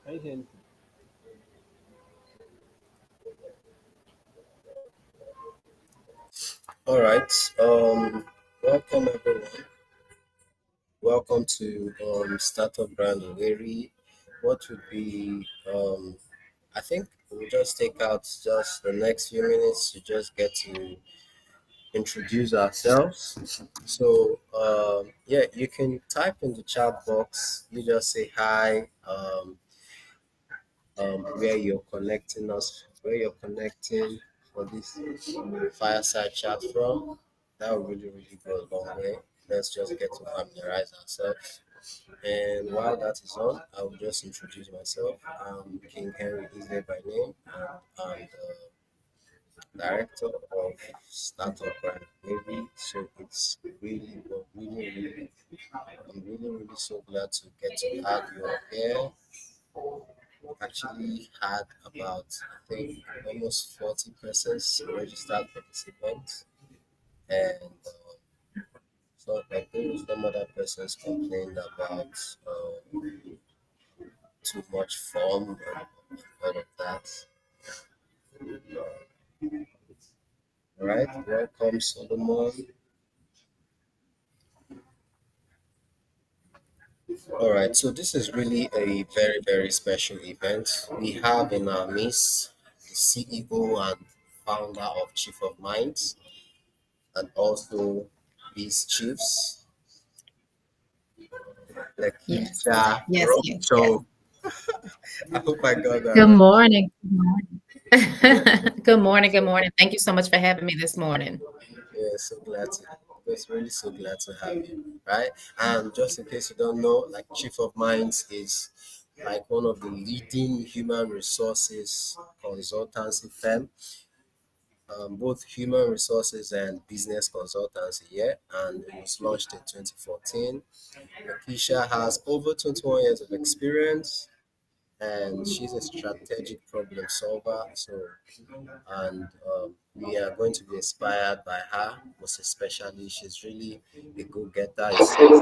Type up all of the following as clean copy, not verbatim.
I can. All right. Welcome everyone. Welcome to Startup Grind Owerri. What would be I think we'll just take out just the next few minutes to just get to introduce ourselves. So yeah, you can type in the chat box. You just say hi, where you're connecting us, where you're connecting for this fireside chat from. That would really, really go a long way. Let's just get to familiarize ourselves. And while that is on, I will just introduce myself. I'm King Henry Isley by name, and I'm the director of Startup Grind Owerri. So it's really, really, really, I'm really, really so glad to get to have you all here. Actually had about I think almost 40 persons registered for this event, and so I think some other persons complained about too much form and all of that. All right, welcome Solomon. All right, so this is really a very very special event. We have in our midst the CEO and founder of Chief of Minds, and also these chiefs Yes, Lakeisha yes, yes, yes. Robichaux. I hope I got that Good right. morning. Good morning. Good morning. Good morning. Thank you so much for having me this morning. Yeah, so glad to. Just really so glad to have you. Right, and just in case you don't know, like Chief of Minds is like one of the leading human resources consultancy firm, both human resources and business consultancy. Yeah, and it was launched in 2014. Lakeisha has over 21 years of experience, and she's a strategic problem solver. So and we are going to be inspired by her, most especially she's really a go-getter, a seeker.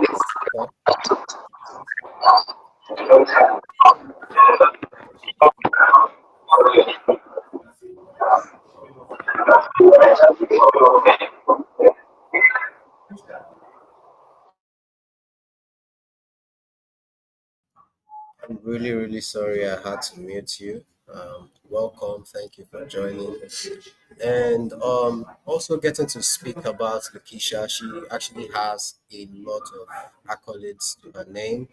I'm really, really sorry I had to mute you. Welcome, thank you for joining. And also getting to speak about Lakeisha, she actually has a lot of accolades to her name.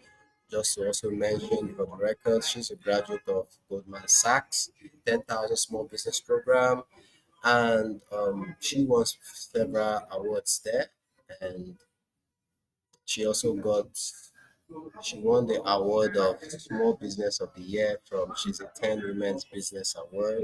Just to also mention for the record, she's a graduate of Goldman Sachs 10,000 Small Business Program, and she won several awards there. And she also got she won the award of Small Business of the Year from She's a 10 Women's Business Award.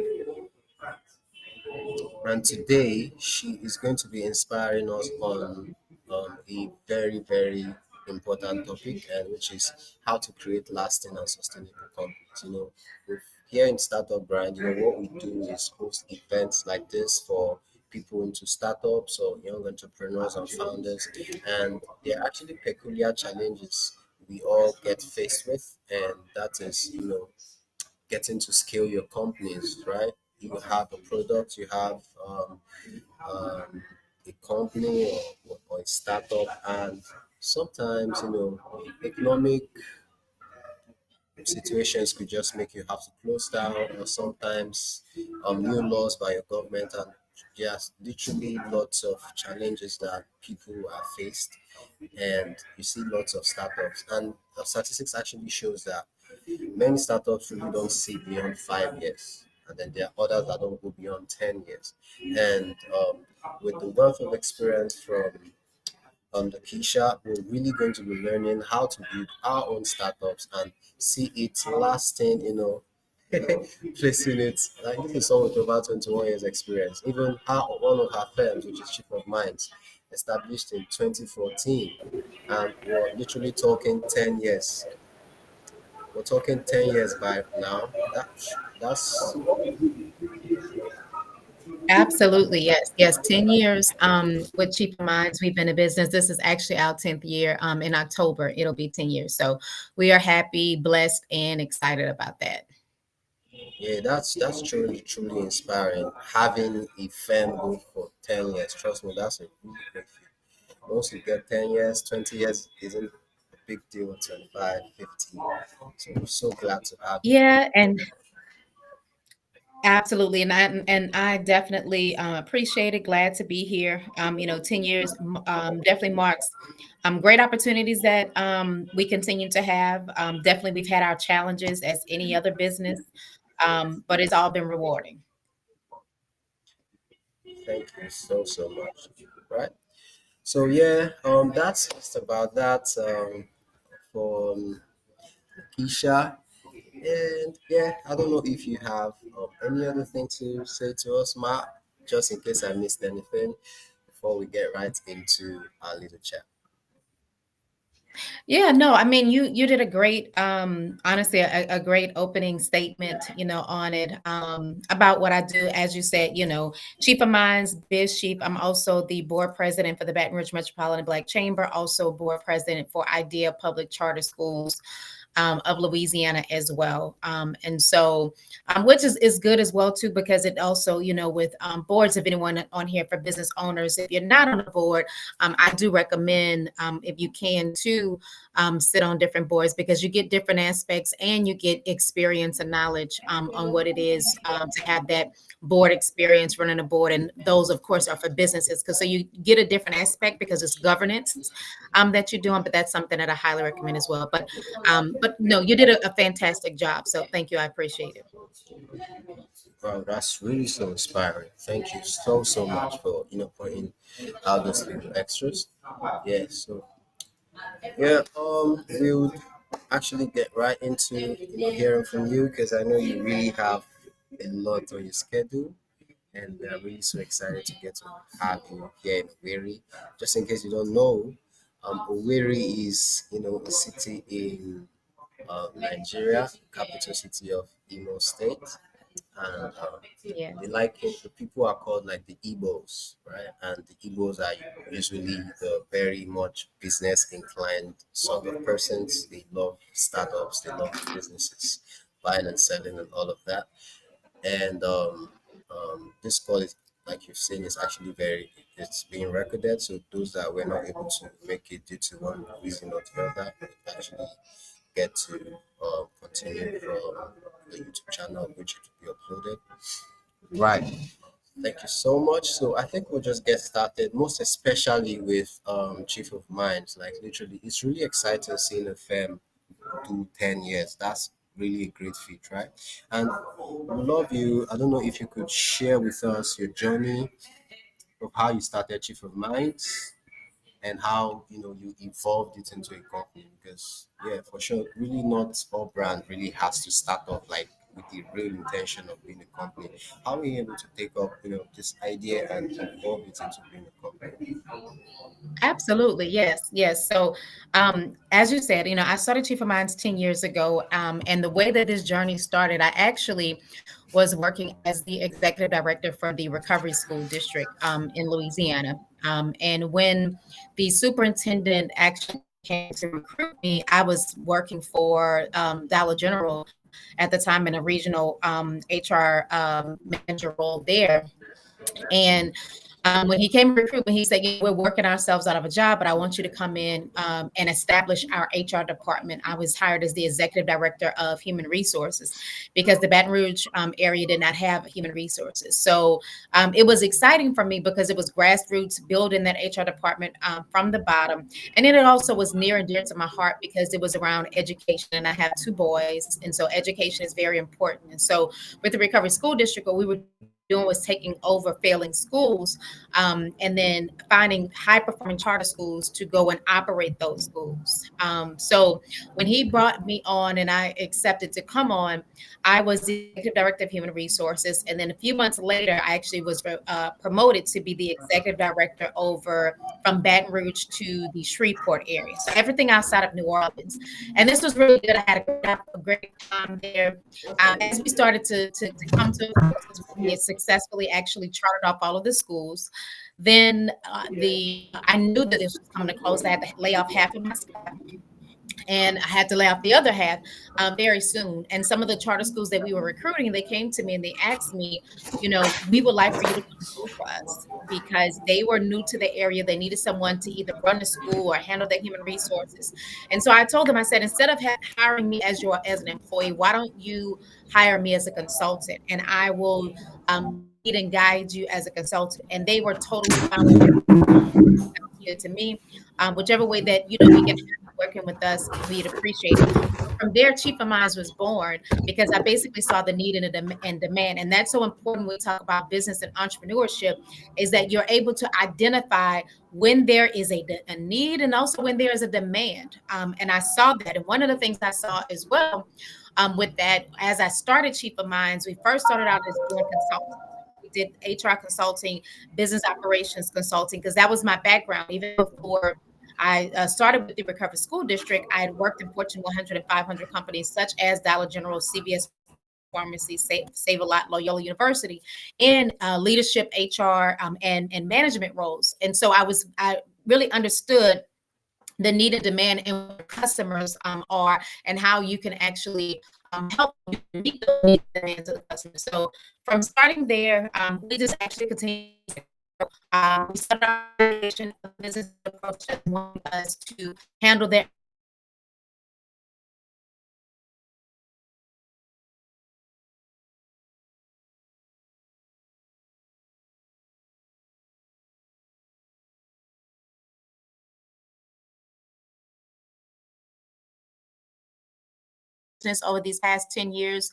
And today she is going to be inspiring us on a very, very important topic, and which is how to create lasting and sustainable companies. With, here in Startup Grind, what we do is host events like this for people into startups or young entrepreneurs and founders, and there are actually peculiar challenges we all get faced with, and that is, getting to scale your companies, right? You have a product, you have um, a company or a startup, and sometimes, economic situations could just make you have to close down, or sometimes new laws by your government, and just literally lots of challenges that people are faced, and you see lots of startups, and the statistics actually shows that many startups really don't see beyond 5 years, and then there are others that don't go beyond 10 years. And with the wealth of experience from Lakeisha, we're really going to be learning how to build our own startups and see it lasting, placing it like this is someone with over 21 years experience. Even one of her firms, which is Chief of Minds, established in 2014, and we're literally talking 10 years. We're talking 10 years by now. That's Absolutely, yes, yes, 10 years, with Chief of Minds, we've been in business. This is actually our 10th year, in October, it'll be 10 years, so we are happy, blessed, and excited about that. yeah, that's truly inspiring. Having a firm go for 10 years, trust me, that's a really great feat. Once you get 10 years, 20 years isn't a big deal. 25, 50. So we're so glad to have you. Yeah, and absolutely, and I definitely, appreciate it, glad to be here. 10 years, definitely marks, great opportunities that, we continue to have. Definitely we've had our challenges as any other business, but it's all been rewarding. Thank you so much. Right. So yeah, that's just about that for Keisha. And yeah, I don't know if you have any other thing to say to us, Matt, just in case I missed anything before we get right into our little chat. Yeah, no, I mean, you did a great, honestly, a great opening statement, on it, about what I do. As you said, Chief of Minds, Biz Chief. I'm also the board president for the Baton Rouge Metropolitan Black Chamber, also board president for Idea Public Charter Schools, of Louisiana as well. And so, which is good as well too, because it also, with, boards, if anyone on here for business owners, if you're not on a board, I do recommend, if you can, to, sit on different boards, because you get different aspects and you get experience and knowledge, on what it is, to have that board experience running a board. And those, of course, are for businesses, because so you get a different aspect because it's governance, that you're doing. But that's something that I highly recommend as well. But no, you did a fantastic job. So thank you. I appreciate it. Wow, that's really so inspiring. Thank you so much for pointing out those little extras. Yeah, so yeah, we'll actually get right into hearing from you, because I know you really have a lot on your schedule, and we are really so excited to get to have you here in Owerri. Just in case you don't know, Owerri is a city in Nigeria, capital city of Imo State, and Yes. they like it. The people are called like the Igbos, right? And the Igbos are usually the very much business inclined sort of persons. They love startups, they love businesses, buying and selling, and all of that. And this call is, like you've seen, is actually it's being recorded. So those that were not able to make it due to one reason or the other would actually get to continue from the YouTube channel, which it will be uploaded. Right. Thank you so much. So I think we'll just get started, most especially with Chief of Minds. Like literally, it's really exciting seeing a firm do 10 years. That's really a great feat, right? And we love you. I don't know if you could share with us your journey of how you started Chief of Minds and how you evolved it into a company, because yeah, for sure, really not all brand really has to start off like with the real intention of being a company. How were you able to take up, this idea and evolve it into being a company? Absolutely. Yes. Yes. So, as you said, I started Chief of Minds 10 years ago. And the way that this journey started, I actually was working as the executive director for the Recovery School District in Louisiana. And when the superintendent actually came to recruit me, I was working for Dollar General at the time in a regional HR manager role there. And when he came to recruit me, he said, we're working ourselves out of a job, but I want you to come in and establish our HR department. I was hired as the executive director of human resources because the Baton Rouge area did not have human resources. So it was exciting for me because it was grassroots building that HR department from the bottom. And then it also was near and dear to my heart because it was around education. And I have two boys. And so education is very important. And so with the Recovery School District, what we were doing was taking over failing schools and then finding high performing charter schools to go and operate those schools. So when he brought me on and I accepted to come on, I was the executive director of human resources. And then a few months later, I actually was promoted to be the executive director over from Baton Rouge to the Shreveport area. So everything outside of New Orleans. And this was really good. I had a great time there. As we started to come to a close, as we had successfully actually charted off all of the schools, then the I knew that this was coming to close. I had to lay off half of my staff and I had to lay off the other half very soon. And some of the charter schools that we were recruiting, they came to me and they asked me, we would like for you to come school for us because they were new to the area. They needed someone to either run the school or handle their human resources. And so I told them, I said, instead of hiring me as an employee, why don't you hire me as a consultant and I will lead and guide you as a consultant. And they were totally fine with that. Sounds good to me. Whichever way that we can have you working with us, we'd appreciate it. So from there, Chief of Minds was born because I basically saw the need and and demand, and that's so important when we talk about business and entrepreneurship, is that you're able to identify when there is a need and also when there is a demand. And I saw that, and one of the things I saw as well with that, as I started Chief of Minds, we first started out as doing consulting. We did HR consulting, business operations consulting, because that was my background. Even before I started with the Recovery School District, I had worked in Fortune 100 and 500 companies such as Dollar General, CVS Pharmacy, Save a Lot, Loyola University, in leadership, HR, and management roles. And so I really understood the need and demand and what your customers are and how you can actually help you meet those needs and demands of the customers. So from starting there, we just actually continue to grow. We started our organization, a business approach that wanted us to handle their business over these past 10 years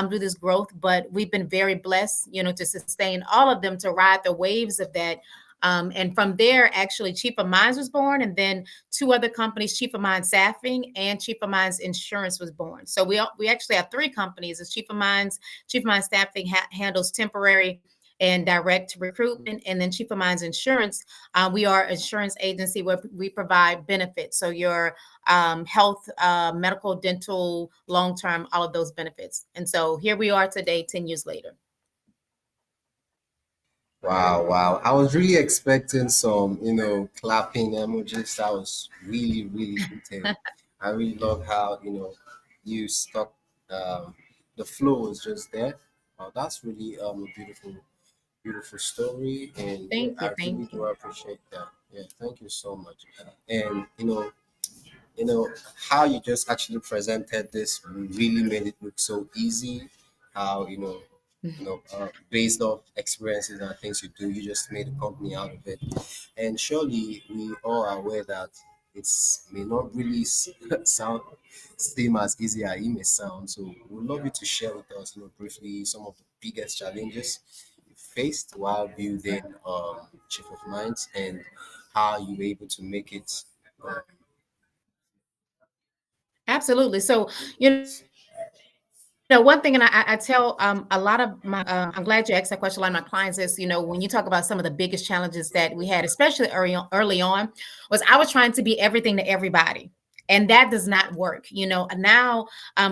through this growth, but we've been very blessed, to sustain all of them, to ride the waves of that. And from there, actually, Chief of Minds was born, and then two other companies, Chief of Minds Staffing and Chief of Minds Insurance, was born. So we actually have three companies. As Chief of Minds Staffing handles temporary and direct recruitment, and then Chief of Minds Insurance, we are an insurance agency where we provide benefits. So your health, medical, dental, long term, all of those benefits. And so here we are today, 10 years later. Wow, wow. I was really expecting some, clapping emojis. That was really, really detailed. I really love how, you stuck, um, the flow was just there. That's really a beautiful, beautiful story. And yeah, Thank you. I really Thank do you. appreciate that. Yeah, thank you so much. And, you know how you just actually presented this really made it look so easy. How based off experiences and things you do, you just made a company out of it. And surely we all are aware that it's may not really sound seem as easy as it may sound. So we'd love you to share with us, briefly, some of the biggest challenges you faced while building Chief of Minds, and how you were able to make it. Absolutely. So, One thing, and I tell a lot of my, I'm glad you asked that question. A lot of my clients is, when you talk about some of the biggest challenges that we had, especially early on, was I was trying to be everything to everybody. And that does not work. Now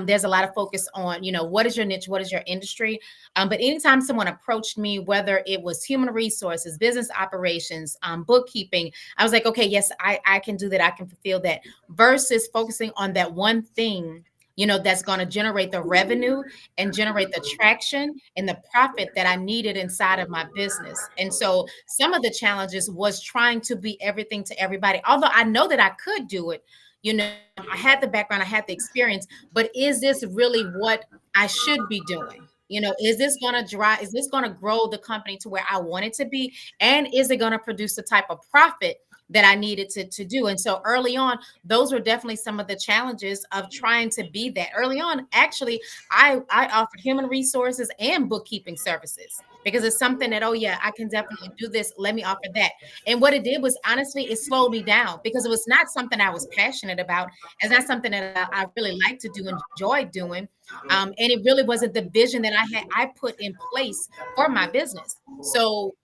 there's a lot of focus on, what is your niche? What is your industry? But anytime someone approached me, whether it was human resources, business operations, bookkeeping, I was like, okay, yes, I can do that. I can fulfill that versus focusing on that one thing that's going to generate the revenue and generate the traction and the profit that I needed inside of my business. And so some of the challenges was trying to be everything to everybody. Although I know that I could do it, I had the background, I had the experience, but is this really what I should be doing? Is this going to drive, is this going to grow the company to where I want it to be? And is it going to produce the type of profit that I needed to do? And so early on, those were definitely some of the challenges of trying to be that. Early on, actually, I offered human resources and bookkeeping services because it's something that, oh yeah, I can definitely do this, let me offer that. And what it did was, honestly, it slowed me down because it was not something I was passionate about. It's not something that I really like to do, enjoy doing. And it really wasn't the vision that I put in place for my business. So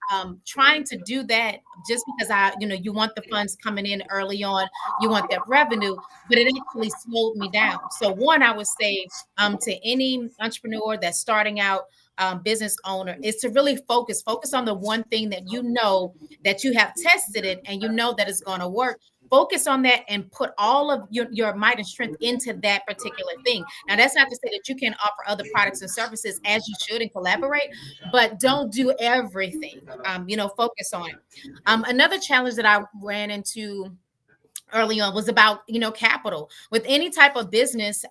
trying to do that just because you want the funds coming in early on, you want that revenue, but it actually slowed me down. So one, I would say to any entrepreneur that's starting out, business owner, is to really focus on the one thing that that you have tested it and that it's going to work. Focus on that and put all of your might and strength into that particular thing. Now, that's not to say that you can offer other products and services, as you should, and collaborate, but don't do everything. Focus on it. Another challenge that I ran into early on was about capital. With any type of business,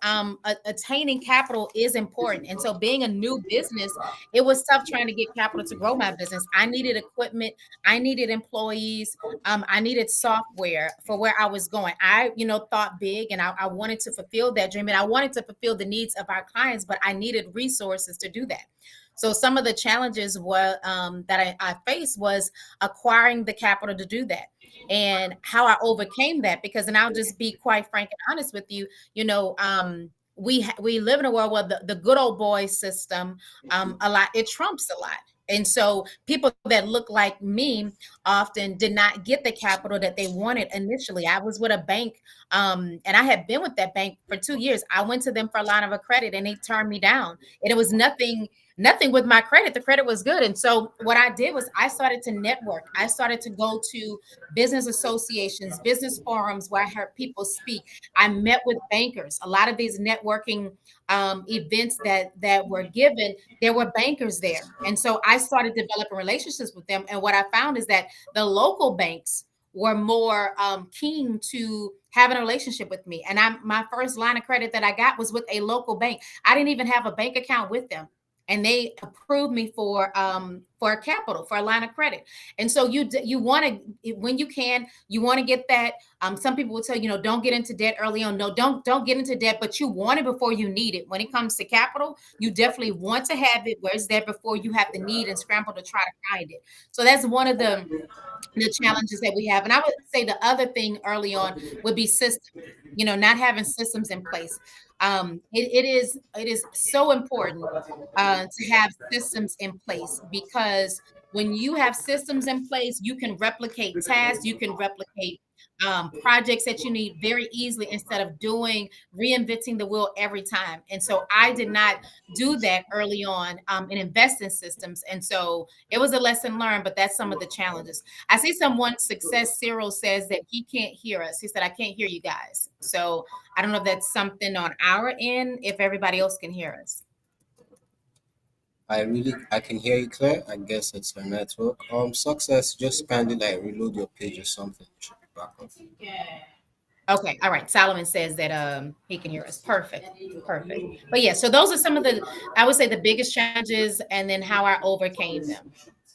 attaining capital is important. And so being a new business, it was tough trying to get capital to grow my business. I needed equipment, I needed employees, I needed software for where I was going. I thought big, and I wanted to fulfill that dream, and I wanted to fulfill the needs of our clients, but I needed resources to do that. So some of the challenges were that I faced was acquiring the capital to do that, and how I overcame that. Because, and I'll just be quite frank and honest with you, we live in a world where the good old boy system, a lot, it trumps a lot. And so people that look like me often did not get the capital that they wanted initially. I was with a bank, and I had been with that bank for 2 years. I went to them for a line of a credit, and they turned me down. And it was nothing with my credit. The credit was good. And so what I did was I started to network. I started to go to business associations, business forums where I heard people speak. I met with bankers. A lot of these networking events that were given, there were bankers there. And so I started developing relationships with them. And what I found is that the local banks were more keen to having a relationship with me. And my first line of credit that I got was with a local bank. I didn't even have a bank account with them, and they approved me for a capital, for a line of credit. And so you want to, when you can, you want to get that. Some people will tell you, don't get into debt early on. No, don't get into debt, but you want it before you need it. When it comes to capital, you definitely want to have it where it's there before you have the need and scramble to try to find it. So that's one of the challenges that we have. And I would say the other thing early on would be systems, not having systems in place. It is so important to have systems in place, because when you have systems in place, you can replicate tasks, you can replicate projects that you need very easily, instead of reinventing the wheel every time. And so I did not do that early on, and invest in systems. And so it was a lesson learned, but that's some of the challenges. I see someone, Success Cyril, says that he can't hear us. He said, I can't hear you guys. So I don't know if that's something on our end, if everybody else can hear us. I can hear you clear. I guess it's my network. Success, just kindly like reload your page or something. You should be back on. Okay, all right. Solomon says that he can hear us. Perfect. Perfect. But yeah, so those are some of the, I would say, the biggest challenges, and then how I overcame them.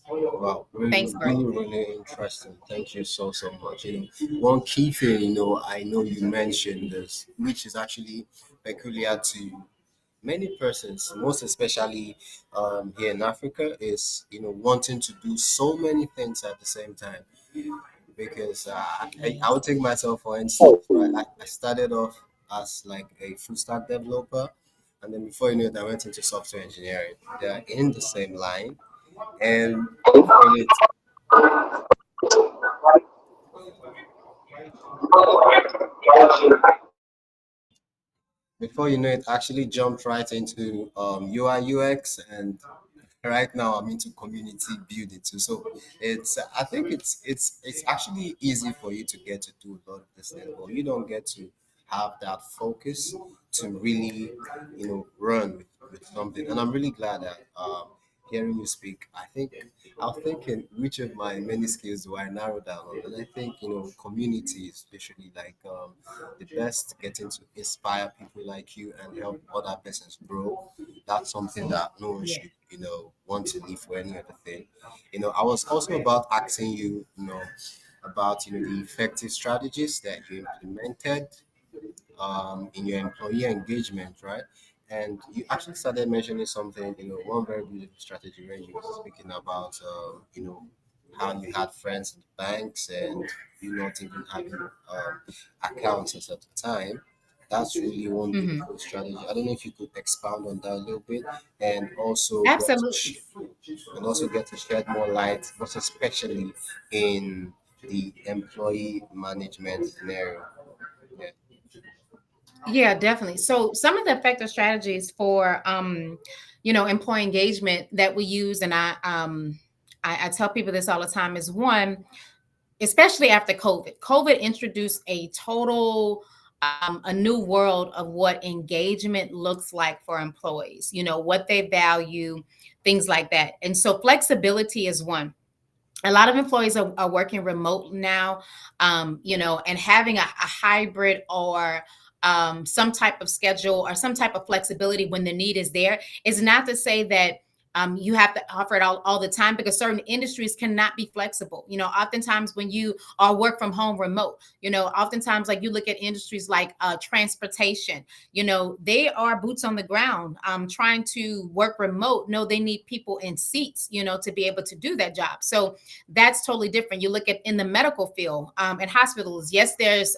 Wow, really, Thanks, Greg. really, really interesting. Thank you so much. One key thing, I know you mentioned this, which is actually peculiar to many persons, most especially here in Africa, is wanting to do so many things at the same time. Because I would take myself for instance, right? I started off as like a full stack developer, And then before you know it, I went into software engineering. They're in the same line. And before you know it, actually jumped right into UI UX, and right now I'm into community building too. So it's I think it's actually easy for you to get to do a lot of this thing, but you don't get to have that focus to really run with something. And I'm really glad that hearing you speak, I was thinking which of my many skills do I narrow down on, and I think community, especially like the best getting to inspire people like you and help other persons grow. That's something that no one Yeah. should want to leave for any other thing. I was also about asking you, about the effective strategies that you implemented in your employee engagement, right? And you actually started mentioning something, one very beautiful strategy when you were speaking about, how you had friends in the banks and you not even having accounts at the time. That's really one Hmm. beautiful strategy. I don't know if you could expound on that a little bit, and also Absolutely. get to shed more light, most especially in the employee management scenario. Yeah. Yeah, definitely. So some of the effective strategies for employee engagement that we use, and I tell people this all the time, is one, especially after COVID. COVID introduced a new world of what engagement looks like for employees, what they value, things like that. And so flexibility is one. A lot of employees are working remote now, and having a hybrid or some type of schedule or some type of flexibility when the need is there is not to say that you have to offer it all the time, because certain industries cannot be flexible. Oftentimes when you are work from home remote, oftentimes like you look at industries like transportation, they are boots on the ground trying to work remote. No, they need people in seats, to be able to do that job. So that's totally different. You look at in the medical field, and hospitals. Yes, there's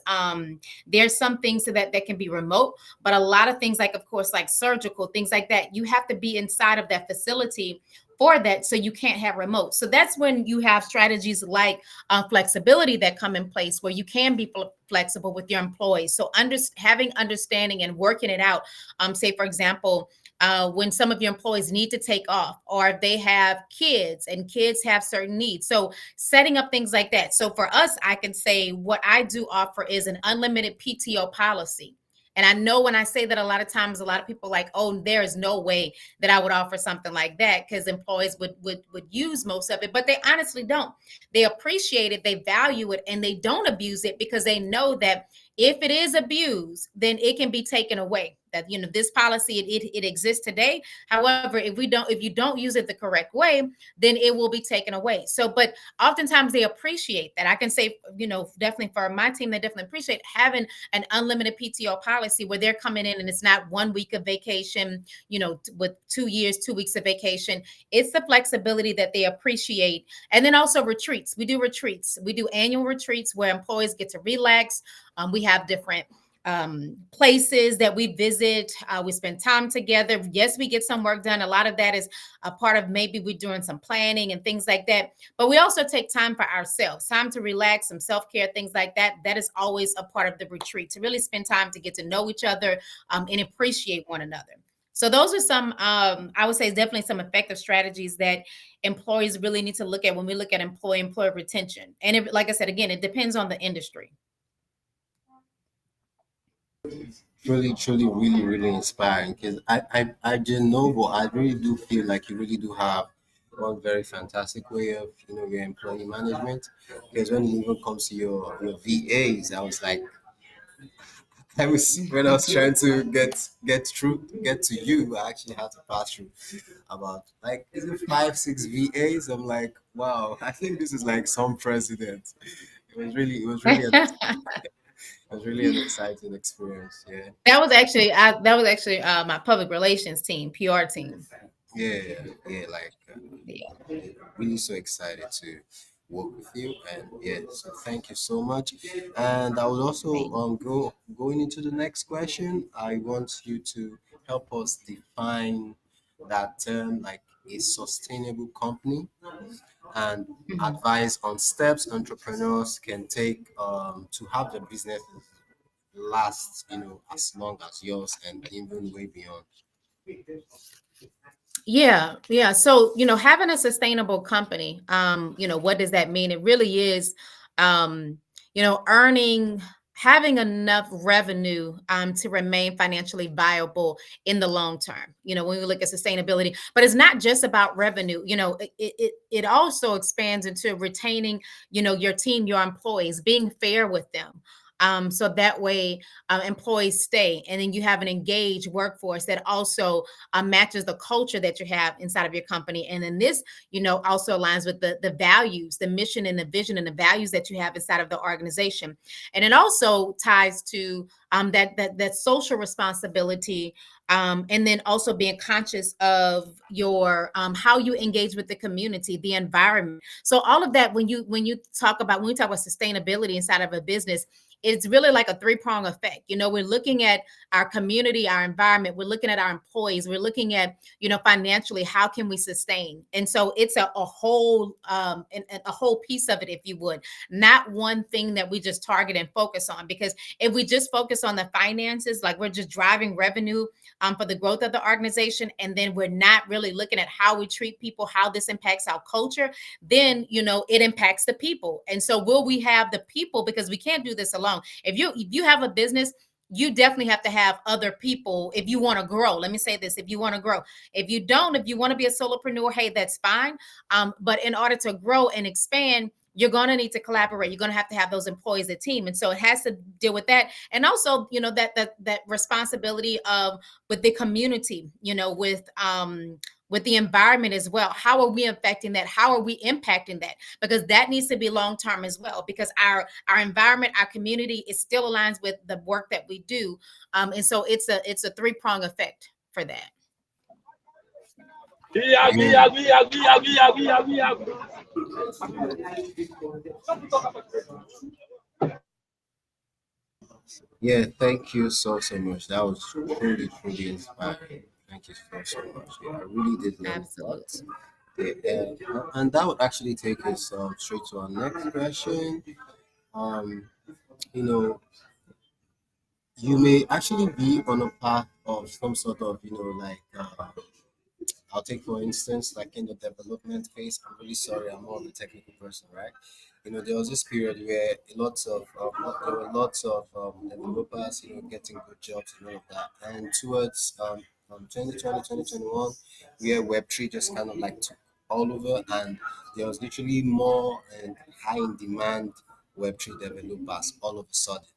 some things that can be remote, but a lot of things, like of course like surgical things like that, you have to be inside of that facility for that, so you can't have remote. So that's when you have strategies like flexibility that come in place, where you can be flexible with your employees. So having understanding and working it out. Say for example, when some of your employees need to take off, or if they have kids and kids have certain needs. So setting up things like that. So for us, I can say what I do offer is an unlimited PTO policy. And I know when I say that, a lot of times, a lot of people are like, oh, there is no way that I would offer something like that, because employees would use most of it, but they honestly don't. They appreciate it, they value it, and they don't abuse it, because they know that if it is abused, then it can be taken away. That this policy, it exists today. However, if you don't use it the correct way, then it will be taken away. So, but oftentimes they appreciate that. I can say, definitely for my team, they definitely appreciate having an unlimited PTO policy, where they're coming in and it's not 1 week of vacation, with 2 years, 2 weeks of vacation. It's the flexibility that they appreciate. And then also retreats. We do retreats. We do annual retreats where employees get to relax. We have different places that we visit. We spend time together. Yes, we get some work done. A lot of that is a part of, maybe we're doing some planning and things like that. But we also take time for ourselves, time to relax, some self-care, things like that. That is always a part of the retreat, to really spend time to get to know each other, and appreciate one another. So those are some, I would say, definitely some effective strategies that employees really need to look at when we look at employee retention. And like I said, again, it depends on the industry. Truly, truly, really, really inspiring. Because I didn't know, but I really do feel like you really do have one very fantastic way of your employee management. Because when it even comes to your VAs, I was like, I was when I was trying to get to you, I actually had to pass through about, like, is it 5 6 VAs? I'm like, wow, I think this is like some president. It was really an exciting experience. Yeah. That was actually my public relations team, PR team. Yeah, yeah, like Yeah. really so excited to work with you, and yeah, so thank you so much. And I would also Thank going into the next question. I want you to help us define that term, like a sustainable company, and Mhm. advise on steps entrepreneurs can take to have their business last, as long as yours and even way beyond. Yeah, yeah. So, having a sustainable company, what does that mean? It really is, earning, having enough revenue to remain financially viable in the long term. When we look at sustainability, but it's not just about revenue. It also expands into retaining, your team, your employees, being fair with them. So that way, employees stay, and then you have an engaged workforce that also matches the culture that you have inside of your company. And then this, also aligns with the values, the mission and the vision and the values that you have inside of the organization. And it also ties to that social responsibility, and then also being conscious of your how you engage with the community, the environment. So all of that, when we talk about sustainability inside of a business, it's really like a three-prong effect. We're looking at our community, our environment, we're looking at our employees, we're looking at, financially, how can we sustain? And so it's a whole a whole piece of it, if you would, not one thing that we just target and focus on. Because if we just focus on the finances, like we're just driving revenue for the growth of the organization, and then we're not really looking at how we treat people, how this impacts our culture, then it impacts the people. And so will we have the people? Because we can't do this alone. If you have a business, you definitely have to have other people if you want to grow. Let me say this: if you want to grow. If you don't, if you want to be a solopreneur, hey, that's fine. But in order to grow and expand, you're going to need to collaborate. You're going to have those employees, a team. And so it has to deal with that. And also, that responsibility of with the community, with the environment as well. How are we affecting that? How are we impacting that? Because that needs to be long term as well. Because our environment, our community, it still aligns with the work that we do. And so it's a three-prong effect for that. Agree, Amen. agree, agree, agree, agree, agree, agree. Yeah, thank you so much. That was truly inspiring. Thank you so much. Yeah, I really did learn a lot. Absolutely. Yeah, and that would actually take us straight to our next question. Um, you know, you may actually be on a path of some sort of, like I'll take for instance, like in the development phase. I'm really sorry, I'm more of a technical person, right? There was this period where there were lots of developers, getting good jobs and all of that. And towards 2020, where Web3 just kind of like took all over, and there was literally more and high in demand Web3 developers all of a sudden.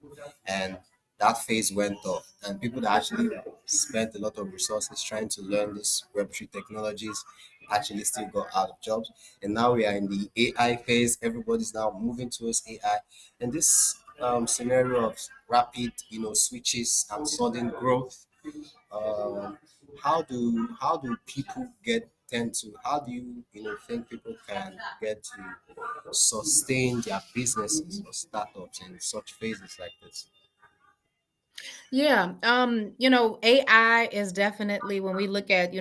And that phase went off, and people that actually spent a lot of resources trying to learn these Web3 technologies actually still got out of jobs. And now we are in the AI phase. Everybody's now moving towards AI. And this scenario of rapid, switches and sudden growth, um, how do people get tend to how do think people can get to sustain their businesses or startups in such phases like this? Yeah, AI is definitely, when we look at,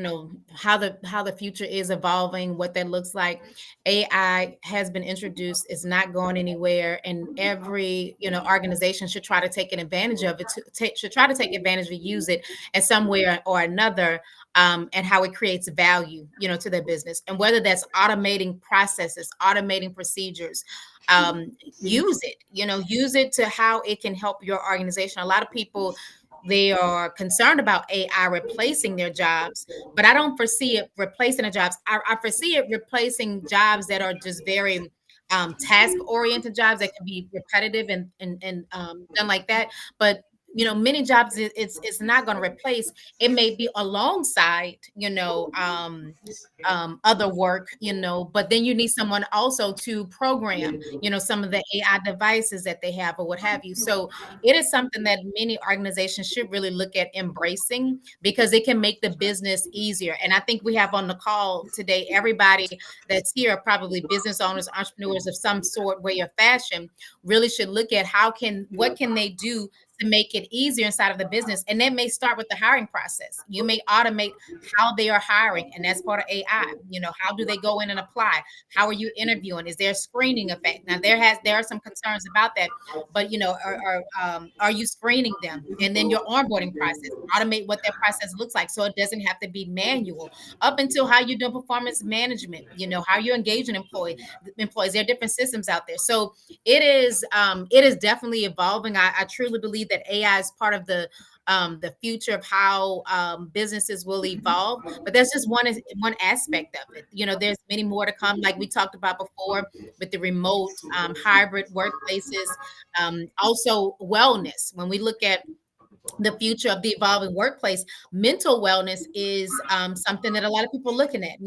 how the future is evolving, what that looks like. AI has been introduced, it's not going anywhere, and every, organization should try to take an advantage of it, should try to take advantage of use it in some way or another, and how it creates value, to their business. And whether that's automating processes, automating procedures, use it, use it to how it can help your organization. A lot of people, they are concerned about AI replacing their jobs, but I don't foresee it replacing the jobs. I foresee it replacing jobs that are just very task oriented jobs that can be repetitive and done like that. But many jobs, it's not going to replace. It may be alongside, other work, but then you need someone also to program, some of the AI devices that they have or what have you. So it is something that many organizations should really look at embracing, because it can make the business easier. And I think we have on the call today, everybody that's here are probably business owners, entrepreneurs of some sort, way, or fashion, really should look at what can they do to make it easier inside of the business. And that may start with the hiring process. You may automate how they are hiring, and that's part of AI. How do they go in and apply? How are you interviewing? Is there a screening effect? Now there are some concerns about that, but are you screening them? And then your onboarding process, automate what that process looks like so it doesn't have to be manual. Up until how you do performance management, how you engage an employees. There are different systems out there. So it is definitely evolving. I truly believe that AI is part of the future of how businesses will evolve. But that's just one aspect of it. There's many more to come, like we talked about before, with the remote hybrid workplaces. Also wellness. When we look at the future of the evolving workplace, mental wellness is something that a lot of people are looking at.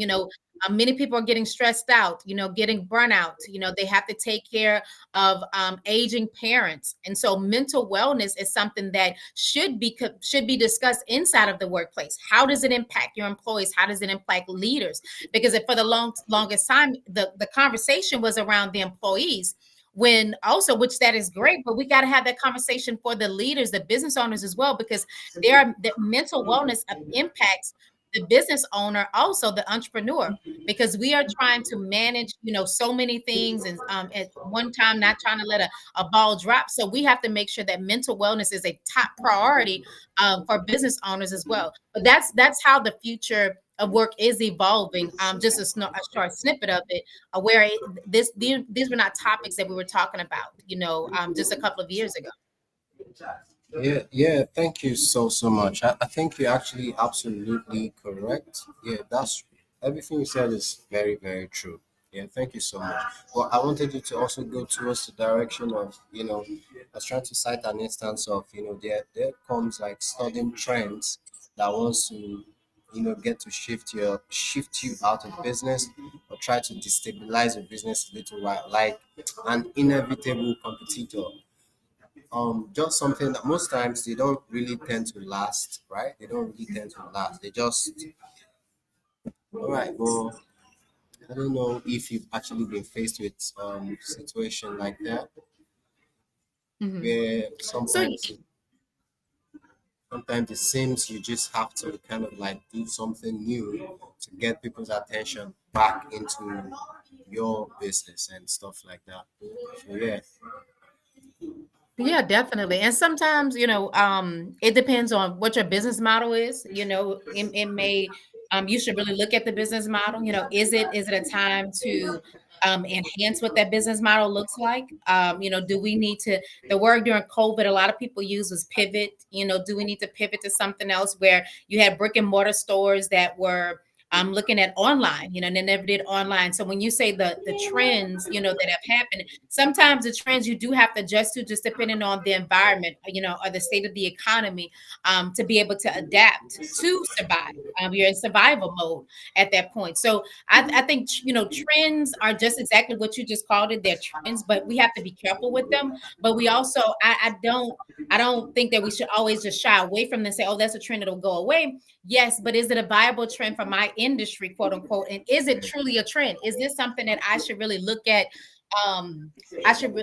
Many people are getting stressed out, getting burnout. They have to take care of aging parents, and so mental wellness is something that should be discussed inside of the workplace. How does it impact your employees? How does it impact leaders? Because for the longest time, the conversation was around the employees, when also, which that is great, but we got to have that conversation for the leaders, the business owners as well, because the mental wellness impacts the business owner, also the entrepreneur, because we are trying to manage, so many things, and at one time, not trying to let a ball drop. So we have to make sure that mental wellness is a top priority for business owners as well. But that's how the future of work is evolving. Just a short snippet of it, where these were not topics that we were talking about, just a couple of years ago. Yeah, yeah, thank you so much. I think you're actually absolutely correct. Yeah, that's everything you said is very true. Yeah, thank you so much. But I wanted you to also go towards the direction of, I was trying to cite an instance of, there comes like sudden trends that wants to, get to shift you out of business or try to destabilize your business a little while, like an inevitable competitor, just something that most times they don't really tend to last, right? They don't really tend to last. They just, all right. Well, I don't know if you've actually been faced with situation like that, Mhm. where So sometimes it seems you just have to kind of like do something new to get people's attention back into your business and stuff like that. So yeah. yeah, definitely. And sometimes, it depends on what your business model is. It may, you should really look at the business model. Is it a time to enhance what that business model looks like? Do we need to, the word during COVID, a lot of people use was pivot. Do we need to pivot to something else, where you had brick and mortar stores that were looking at online, and they never did online. So when you say the trends, that have happened, sometimes the trends you do have to adjust to, just depending on the environment, or the state of the economy, to be able to adapt to survive. You're in survival mode at that point. So I think, trends are just exactly what you just called it. They're trends, but we have to be careful with them. But we also, I don't think that we should always just shy away from them and say, oh, that's a trend, it'll go away. Yes, but is it a viable trend for my industry, quote unquote? And is it truly a trend? Is this something that I should really look at?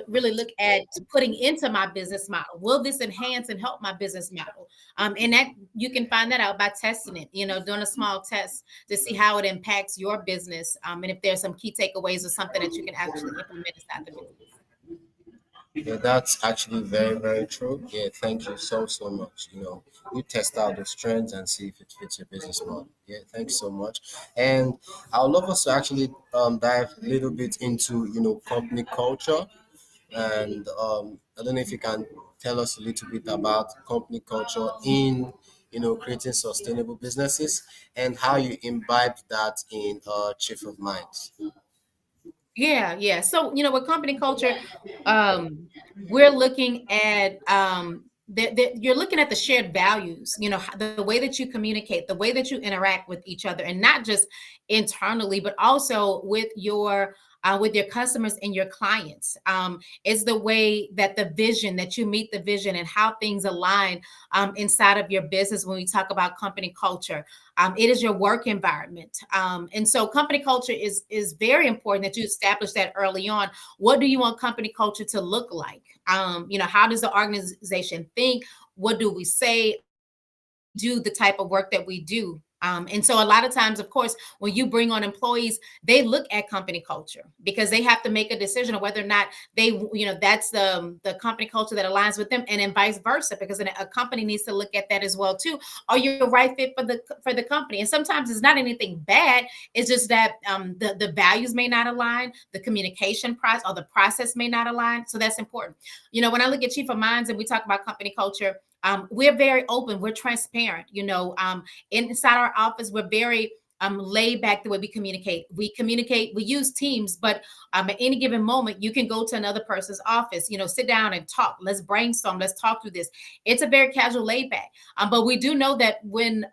Really look at putting into my business model. Will this enhance and help my business model? And that you can find that out by testing it, doing a small test to see how it impacts your business. And if there's some key takeaways or something that you can actually implement inside the business. Yeah, that's actually very true. Yeah, thank you so much. You test out those trends and see if it fits your business model. Yeah, thanks so much. And I would love us to actually dive a little bit into company culture. And I don't know if you can tell us a little bit about company culture in creating sustainable businesses and how you imbibe that in Chief of Minds. Yeah, yeah. So, with company culture, we're looking at you're looking at the shared values, the way that you communicate, the way that you interact with each other, and not just internally, but also with your with your customers and your clients. It's the way that the vision, that you meet the vision and how things align inside of your business. When we talk about company culture, it is your work environment. And so company culture is very important that you establish that early on. What do you want company culture to look like? How does the organization think? What do we say? Why do we do the type of work that we do? And so a lot of times, of course, when you bring on employees, they look at company culture because they have to make a decision of whether or not that's the company culture that aligns with them, and then vice versa, because a company needs to look at that as well too. Are you the right fit for the company? And sometimes it's not anything bad. It's just that the values may not align, the communication process or the process may not align. So that's important. When I look at Chief of Minds and we talk about company culture, we're very open, we're transparent. Inside our office, we're very laid back the way we communicate. We use Teams, but at any given moment, you can go to another person's office, sit down and talk. Let's brainstorm. Let's talk through this. It's a very casual laid back. But we do know that when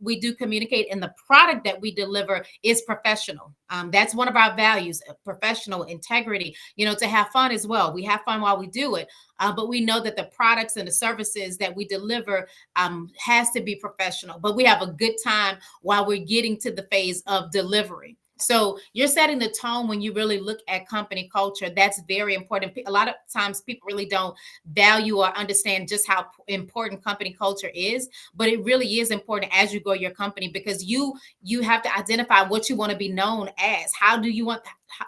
we do communicate and the product that we deliver is professional. That's one of our values, professional integrity, to have fun as well. We have fun while we do it. But we know that the products and the services that we deliver has to be professional. But we have a good time while we're getting to the phase of delivery. So you're setting the tone when you really look at company culture. That's very important. A lot of times people really don't value or understand just how important company culture is, but it really is important as you grow your company, because you have to identify what you want to be known as. How do you want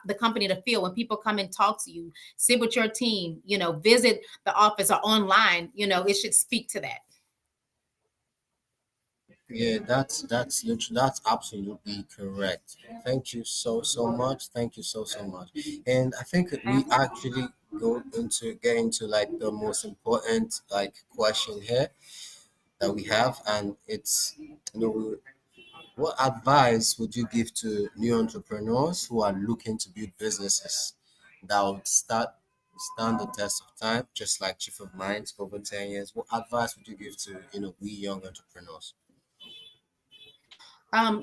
the company to feel when people come and talk to you, sit with your team, visit the office or online? It should speak to that. Yeah, that's absolutely correct. Thank you so much. Thank you so much. And I think we actually get into like the most important like question here that we have, and it's what advice would you give to new entrepreneurs who are looking to build businesses that would stand the test of time, just like Chief of Minds over 10 years? What advice would you give to we young entrepreneurs?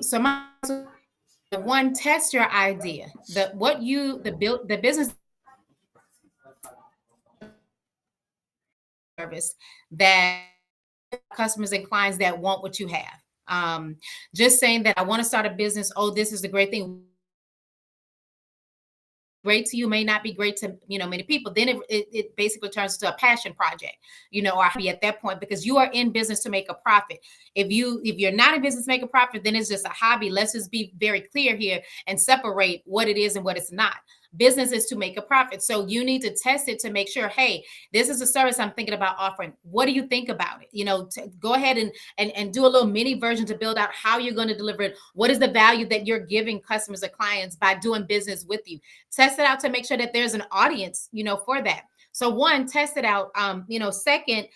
So my advice would be, one, test your idea. The business that you're building, service that you have customers and clients that want what you have. Just saying that I want to start a business. Oh, this is a great thing. What may be great to you may not be great to many people. Then it basically turns into a passion project, or a hobby at that point, because you are in business to make a profit. If you're not in business to make a profit, then it's just a hobby. Let's just be very clear here and separate what it is and what it's not. Business is to make a profit. So you need to test it to make sure, hey, this is a service I'm thinking about offering. What do you think about it? Go ahead and do a little mini version to build out how you're going to deliver it. What is the value that you're giving customers or clients by doing business with you? Test it out to make sure that there's an audience, for that. So one, test it out. Second,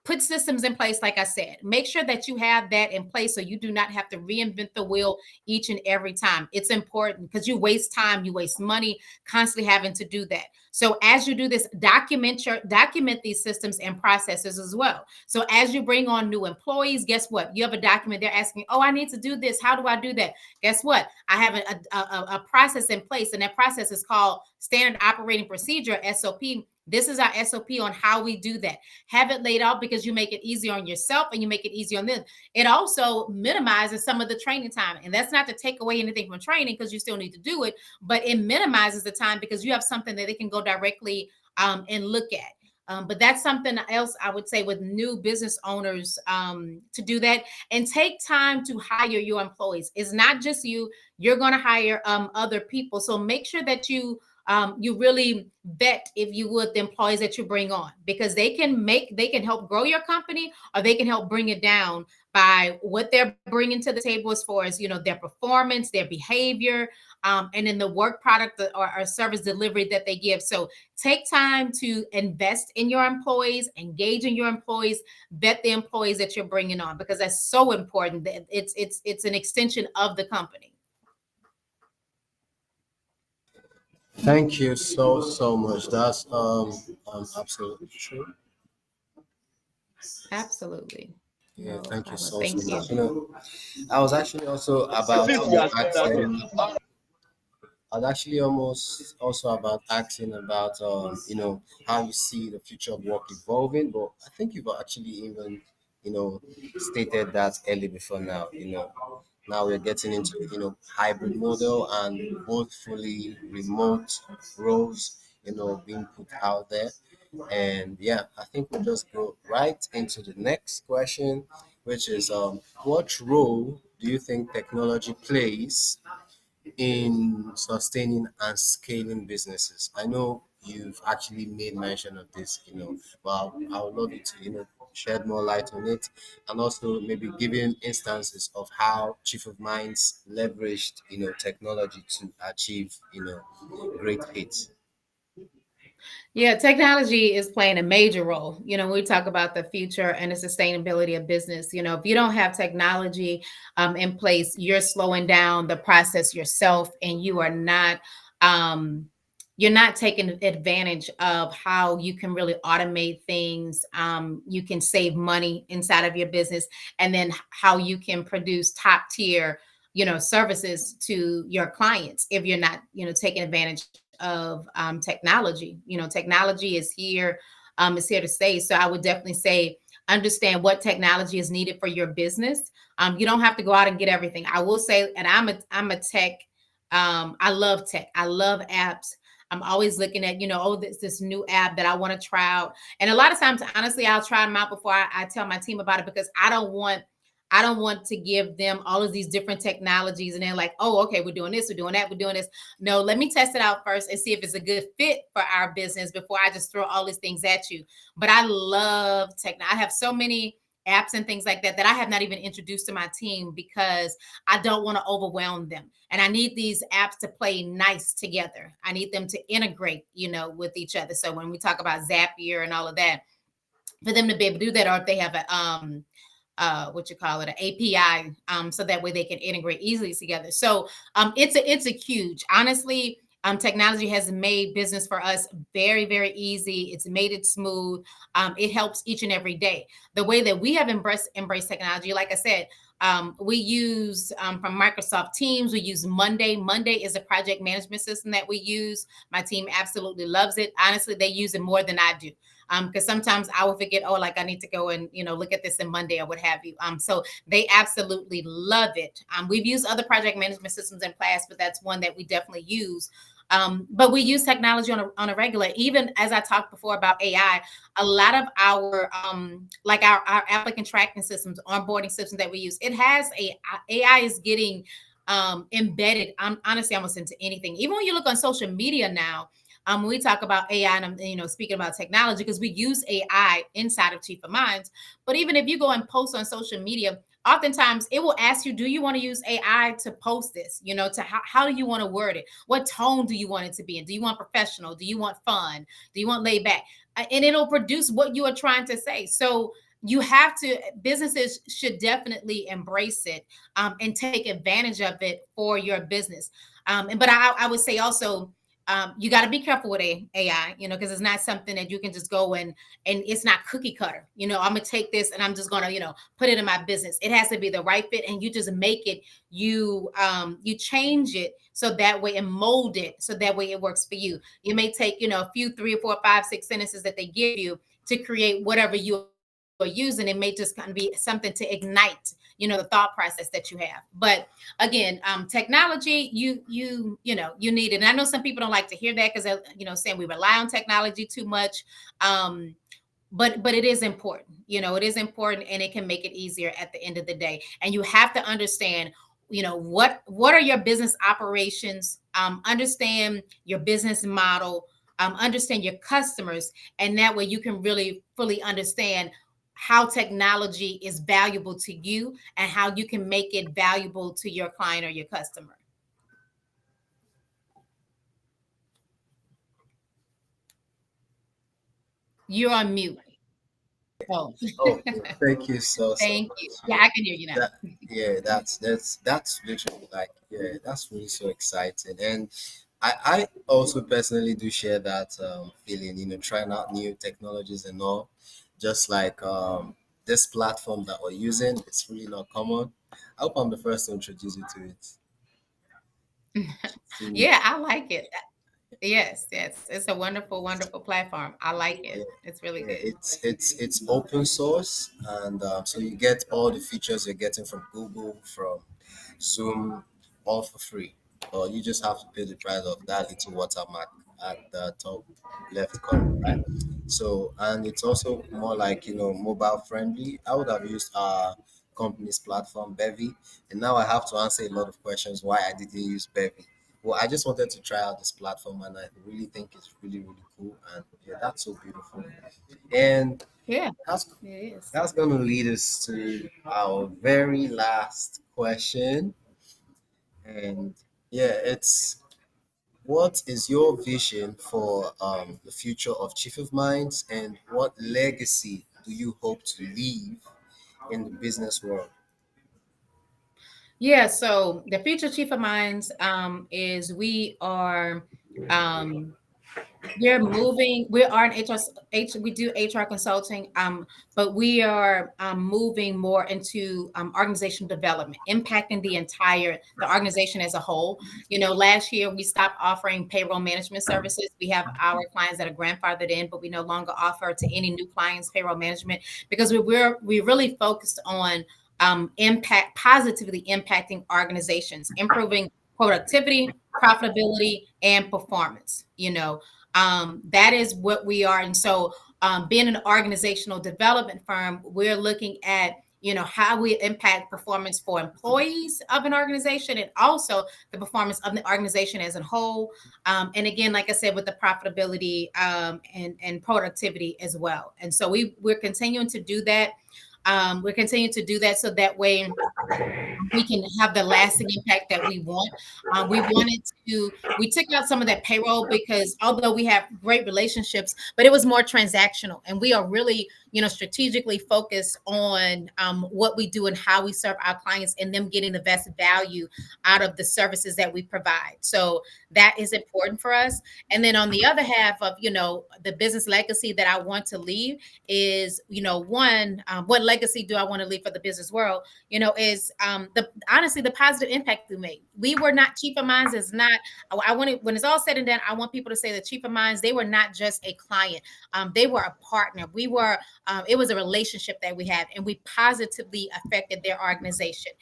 put systems in place. Like I said, make sure that you have that in place so you do not have to reinvent the wheel each and every time. It's important because you waste time, you waste money constantly having to do that. So as you do this, document these systems and processes as well. So as you bring on new employees, guess what? You have a document. They're asking, oh, I need to do this. How do I do that? Guess what? I have a process in place, and that process is called Standard Operating Procedure, SOP. This is our SOP on how we do that. Have it laid out because you make it easier on yourself and you make it easier on them. It also minimizes some of the training time. And that's not to take away anything from training, because you still need to do it, but it minimizes the time because you have something that they can go directly and look at. But that's something else I would say with new business owners, to do that and take time to hire your employees. It's not just you. You're going to hire other people. So make sure that you really vet, if you would, the employees that you bring on, because they can help grow your company, or they can help bring it down by what they're bringing to the table as far as their performance, their behavior, and then the work product or service delivery that they give. So take time to invest in your employees, engage in your employees, vet the employees that you're bringing on, because that's so important. That it's an extension of the company. Thank you so much. That's absolutely true. Absolutely. Yeah, No thank you problem. so Thank you. much. I was actually also about Please, we are still asking. here. I'd actually almost also about asking about how you see the future of work evolving, but I think you've actually even stated that early before now. Now we're getting into hybrid model and both fully remote roles being put out there. And yeah, I think we'll just go right into the next question, which is what role do you think technology plays in sustaining and scaling businesses? I know you've actually made mention of this, but I would love you to, shed more light on it, and also maybe giving instances of how Chief of Minds leveraged, technology to achieve, great hits. Yeah, technology is playing a major role. When we talk about the future and the sustainability of business, if you don't have technology in place, you're slowing down the process yourself, and um, you're not taking advantage of how you can really automate things. You can save money inside of your business, and then how you can produce top tier, services to your clients if you're not, taking advantage of technology. Technology is here to stay. So I would definitely say understand what technology is needed for your business. You don't have to go out and get everything. I will say, and I'm a tech. I love tech. I love apps. I'm always looking at, oh, this new app that I want to try out. And a lot of times, honestly, I'll try them out before I tell my team about it, because I don't want to give them all of these different technologies and they're like, oh, okay, we're doing this, we're doing that, we're doing this. No, let me test it out first and see if it's a good fit for our business before I just throw all these things at you. But I love tech. I have so many apps and things like that that I have not even introduced to my team, because I don't want to overwhelm them. And I need these apps to play nice together. I need them to integrate, with each other. So when we talk about Zapier and all of that, for them to be able to do that, or if they have what you call it, an API, so that way they can integrate easily together. So it's a huge, honestly, technology has made business for us very, very easy. It's made it smooth. It helps each and every day. The way that we have embraced technology, like I said, we use from Microsoft Teams. We use Monday. Monday is a project management system that we use. My team absolutely loves it. Honestly, they use it more than I do. Because sometimes I will forget, oh, like I need to go and look at this in Monday or what have you. So they absolutely love it. We've used other project management systems in class, but that's one that we definitely use. But we use technology on a regular. Even as I talked before about AI, a lot of our like our applicant tracking systems, onboarding systems that we use, it has AI is getting embedded. Honestly, almost into anything. Even when you look on social media now, when we talk about AI, and I'm speaking about technology, because we use AI inside of Chief of Minds. But even if you go and post on social media, oftentimes it will ask you, do you want to use AI to post this? To how do you want to word it? What tone do you want it to be in? Do you want professional? Do you want fun? Do you want laid back? And it'll produce what you are trying to say. So businesses should definitely embrace it, and take advantage of it for your business. But I would say also, you got to be careful with AI, because it's not something that you can just go and it's not cookie cutter. I'm gonna take this and I'm just gonna, put it in my business. It has to be the right fit, and you just make it. You change it so that way, and mold it so that way it works for you. You may take, a few, 3 or 4, 5, 6 sentences that they give you to create whatever you are using. It may just kind of be something to ignite, the thought process that you have. But again, technology, you need it. And I know some people don't like to hear that, because they're saying we rely on technology too much. But it is important. It is important, and it can make it easier at the end of the day. And you have to understand, what are your business operations, understand your business model, understand your customers, and that way you can really fully understand how technology is valuable to you and how you can make it valuable to your client or your customer. You're on mute. Oh, Oh, thank you so thank you. much. Yeah, I can hear you now. That yeah, that's literally like, yeah, that's really so exciting. And I also personally do share that feeling, trying out new technologies and all. Just like this platform that we're using, it's really not common. I hope I'm the first to introduce you to it. to Yeah, I like it. Yes, yes. It's a wonderful, wonderful platform. I like it. yeah, It's really yeah, good. it's open source, and so you get all the features you're getting from Google, from Zoom, all for free. Or you just have to pay the price of that little watermark at the top left corner, right? So, and it's also more like, mobile friendly. I would have used our company's platform, Bevy, and now I have to answer a lot of questions why I didn't use Bevy. Well, I just wanted to try out this platform, and I really think it's really, really cool. And yeah, that's so beautiful. And Yeah, that's it is. that's going to lead us to our very last question. And yeah, it's what is your vision for the future of Chief of Minds, and what legacy do you hope to leave in the business world? Yeah, so the future chief of minds is um we're moving. We are an we do HR consulting, but we are moving more into organizational development, impacting the organization as a whole. Last year we stopped offering payroll management services. We have our clients that are grandfathered in, but we no longer offer to any new clients payroll management because we really focused on positively impacting organizations, improving productivity, profitability, and performance. That is what we are. And so, being an organizational development firm, we're looking at how we impact performance for employees of an organization and also the performance of the organization as a whole. And again, like I said, with the profitability and productivity as well. And so we're continuing to do that. We're continuing to do that so that way we can have the lasting impact that we want. We took out some of that payroll because although we have great relationships, but it was more transactional. And we are really, strategically focused on what we do and how we serve our clients and them getting the best value out of the services that we provide. So that is important for us. And then on the other half of, the business legacy that I want to leave is, one, what legacy do I want to leave for the business world? Is the honestly the positive impact we made. We were not Chief of Minds is not. I want it when it's all said and done. I want people to say the Chief of Minds. They were not just a client. They were a partner. We were. It was a relationship that we had, and we positively affected their organization.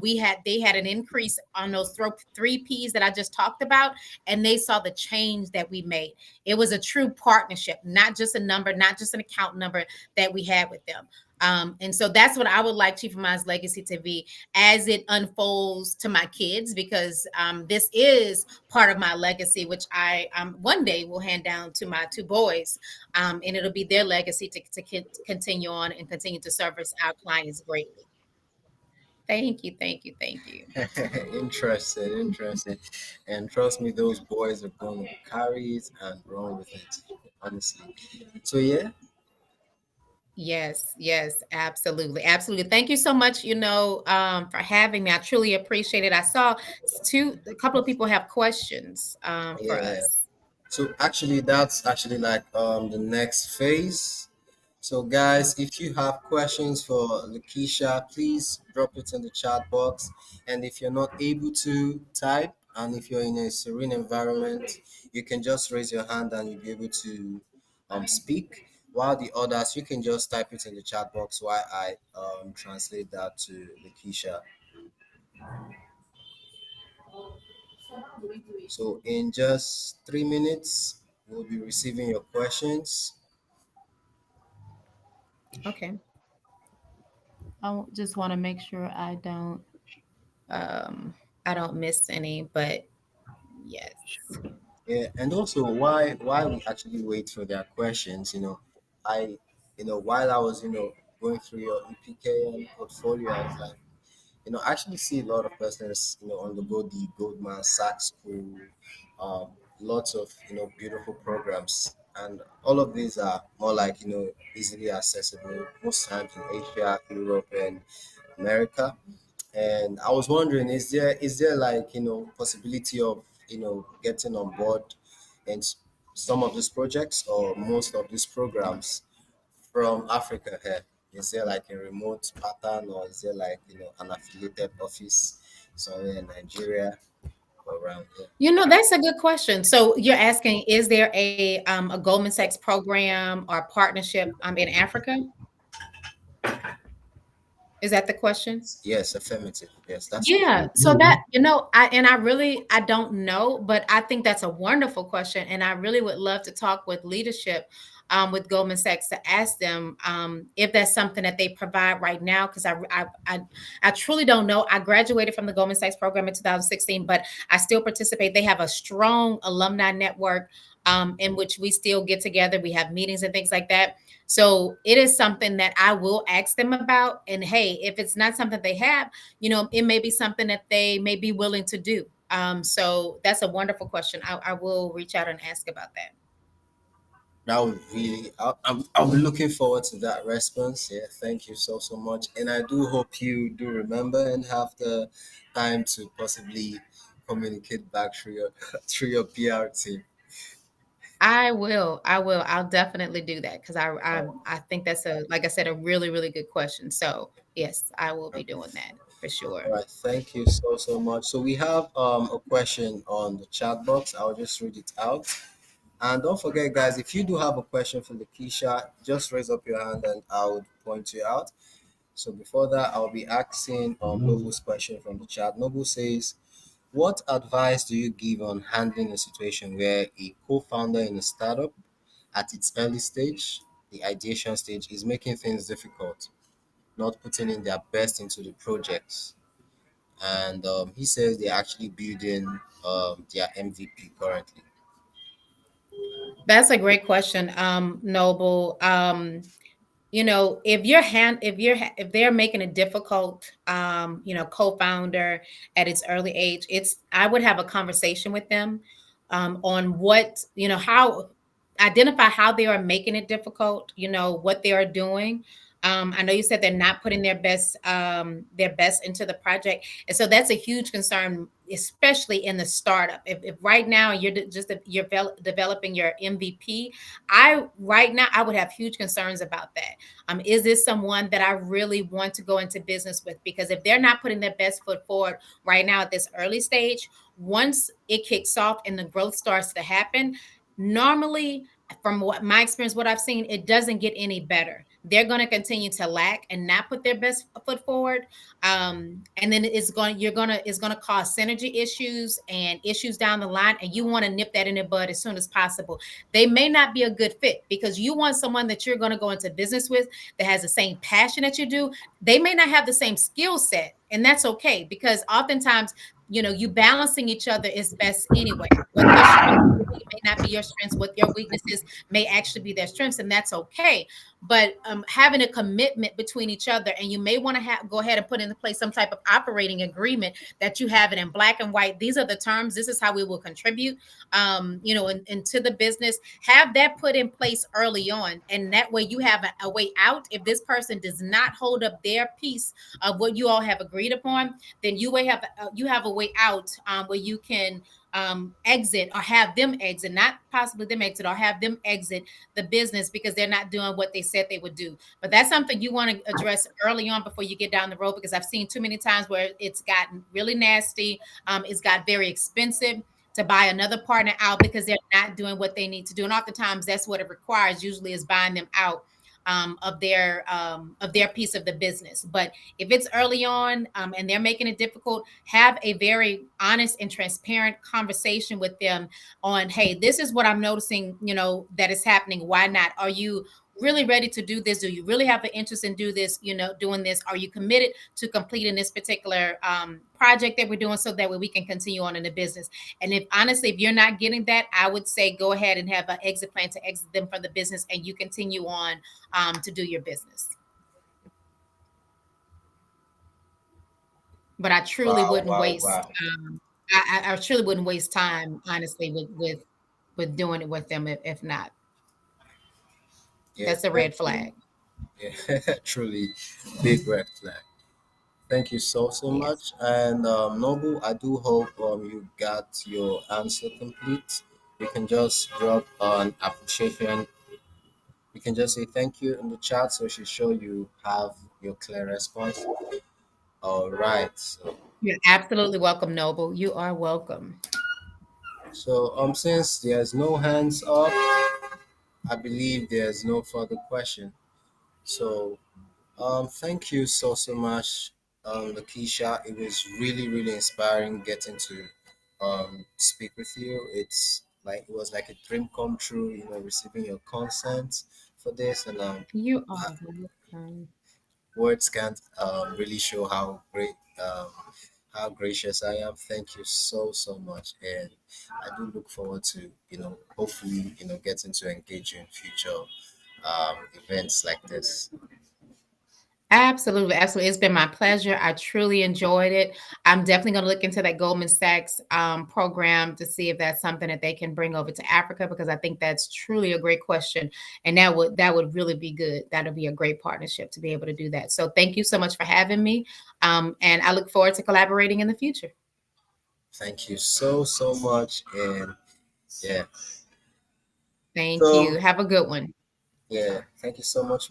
They had an increase on those three P's that I just talked about, and they saw the change that we made. It was a true partnership, not just a number, not just an account number that we had with them. And so that's what I would like Chief of Mind's legacy to be as it unfolds to my kids, because this is part of my legacy, which I one day will hand down to my two boys. And it'll be their legacy to continue on and continue to service our clients greatly. Thank you, thank you, thank you. Interesting, interesting. And trust me, those boys are going to carry it and run with it, honestly. So, yeah, Yes, yes, absolutely, absolutely. Thank you so much, for having me. I truly appreciate it. I saw a couple of people have questions for yeah. us. So, actually, that's actually like the next phase. So, guys, if you have questions for Lakeisha, please drop it in the chat box. And if you're not able to type, and if you're in a serene environment, you can just raise your hand and you'll be able to speak. While the others, you can just type it in the chat box while I translate that to Lakeisha. So, in just 3 minutes, we'll be receiving your questions. Okay. Just want to make sure um I don't miss any, but yes. Yeah, and also why we actually wait for their questions, I while I was, going through your EPK portfolio, I was like, I actually see a lot of persons, undergo the Goldman Sachs school, lots of beautiful programs, and all of these are more like easily accessible most times in Asia, Europe, and America. And I was wondering, is there like possibility of getting on board in some of these projects or most of these programs from Africa here? Is there like a remote pattern, or is there like an affiliated office somewhere in Nigeria? around here? That's a good question. So you're asking, is there a Goldman Sachs program or partnership in Africa? Is that the question? Yes, affirmative. Yes, that's correct. Yeah, so that I don't know, but I think that's a wonderful question, and I really would love to talk with leadership, with Goldman Sachs to ask them if that's something that they provide right now. Because I truly don't know. I graduated from the Goldman Sachs program in 2016, but I still participate. They have a strong alumni network in which we still get together. We have meetings and things like that. So it is something that I will ask them about. And hey, if it's not something they have, it may be something that they may be willing to do. So that's a wonderful question. I will reach out and ask about that. That would really, I'll be looking forward to that response. Yeah, thank you so much. And I do hope you do remember and have the time to possibly communicate back through your through your PR team. I will. I will. I'll definitely do that because I All I think that's like I said, a really really good question. So yes, I will be right. doing that for sure. All right, thank you so much. So we have a question on the chat box. I'll just read it out. And don't forget, guys, if you do have a question for Lakeisha, just raise up your hand and I would point you out. So before that, I'll be asking Noble's question from the chat. Noble says, what advice do you give on handling a situation where a co-founder in a startup at its early stage, the ideation stage, is making things difficult, not putting in their best into the projects? And he says they're actually building their MVP currently. That's a great question, Noble. If they're making a difficult co-founder at its early age, it's I would have a conversation with them on what how identify how they are making it difficult, what they are doing. I know you said they're not putting their best into the project, and so that's a huge concern, especially in the startup. If right now developing your MVP, I would have huge concerns about that. Is this someone that I really want to go into business with? Because if they're not putting their best foot forward right now at this early stage, once it kicks off and the growth starts to happen, normally, from what my experience, what I've seen, it doesn't get any better. They're going to continue to lack and not put their best foot forward, and then it's going to cause synergy issues and issues down the line, and you want to nip that in the bud as soon as possible. They may not be a good fit because you want someone that you're going to go into business with that has the same passion that you do. They may not have the same skill set, and that's okay because oftentimes, you balancing each other is best anyway. What your strengths may not be your strengths, what your weaknesses may actually be their strengths, and that's okay. But having a commitment between each other, and you may want to go ahead and put into place some type of operating agreement that you have it in black and white. These are the terms. This is how we will contribute, into the business. Have that put in place early on, and that way you have a way out. If this person does not hold up their piece of what you all have agreed upon, then you have a way out where you can exit or have them exit, not possibly them exit or have them exit the business because they're not doing what they said they would do. But that's something you want to address early on before you get down the road, because I've seen too many times where it's gotten really nasty. It's got very expensive to buy another partner out because they're not doing what they need to do. And oftentimes that's what it requires, usually, is buying them out of their piece of the business. But if it's early on and they're making it difficult, have a very honest and transparent conversation with them on, hey, this is what I'm noticing, that is happening. Why not? Are you really ready to do this? Do you really have an interest in doing this? Are you committed to completing this particular project that we're doing, so that way we can continue on in the business? And if honestly, if you're not getting that, I would say go ahead and have an exit plan to exit them from the business, and you continue on to do your business. But I truly Wow, wouldn't wow, waste. wow. I truly wouldn't waste time, honestly, with doing it with them if not. Yeah, That's a red thank you. flag. Yeah, truly big red flag. Thank you so Yes. much. And Noble, I do hope you got your answer complete. You can just drop an appreciation. You can just say thank you in the chat so she show you have your clear response. All right. So You're absolutely welcome, Noble. You are welcome. So since there's no hands up, I believe there's no further question. So thank you so much, Lakeisha. It was really inspiring getting to speak with you. It's like it was like a dream come true, receiving your consent for this, and You are welcome. words can't really show how gracious I am. Thank you so much, and I do look forward to hopefully getting to engage you in future events like this. Absolutely, absolutely. It's been my pleasure. I truly enjoyed it. I'm definitely going to look into that Goldman Sachs program to see if that's something that they can bring over to Africa, because I think that's truly a great question, and that would really be good. That'll be a great partnership to be able to do that. So thank you so much for having me, and I look forward to collaborating in the future. Thank you so much, and yeah. Thank you. So Have a good one. yeah, thank you so much,